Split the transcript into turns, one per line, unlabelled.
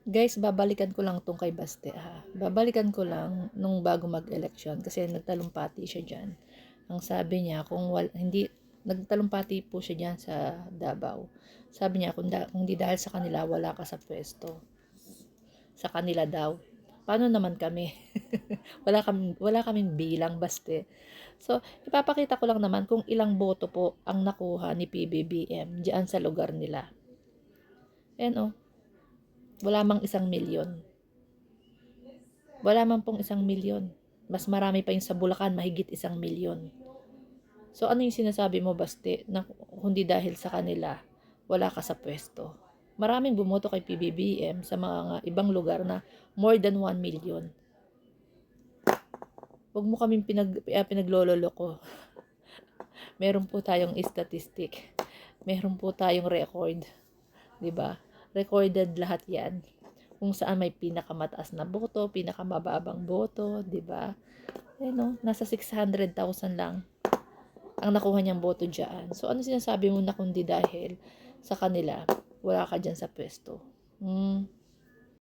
Guys, babalikan ko lang tong kay Baste ha. Babalikan ko lang nung bago mag-election kasi nagtalumpati siya dyan. Ang sabi niya, hindi, nagtalumpati po siya dyan sa Davao. Sabi niya, kung di dahil sa kanila, wala ka sa pwesto. Sa kanila daw. Paano naman kami? wala kaming bilang, Baste. So, ipapakita ko lang naman kung ilang boto po ang nakuha ni PBBM diyan sa lugar nila. Ayan oh, wala mang 1,000,000. Wala man pong 1,000,000. Mas marami pa yung sa Bulacan, mahigit 1,000,000. So ano yung sinasabi mo, Baste, na kundi dahil sa kanila, wala ka sa pwesto? Maraming bumoto kay PBBM sa mga ibang lugar na more than 1,000,000. Huwag mo kaming pinaglololoko. Meron po tayong statistic. Meron po tayong record. 'Di ba? Recorded lahat 'yan. Kung saan may pinakamataas na boto, pinakamababang boto, 'di ba? Eh no, nasa 600,000 lang ang nakuha niyang boto diyan. So ano sinasabi mo na kundi dahil sa kanila, wala ka diyan sa pwesto?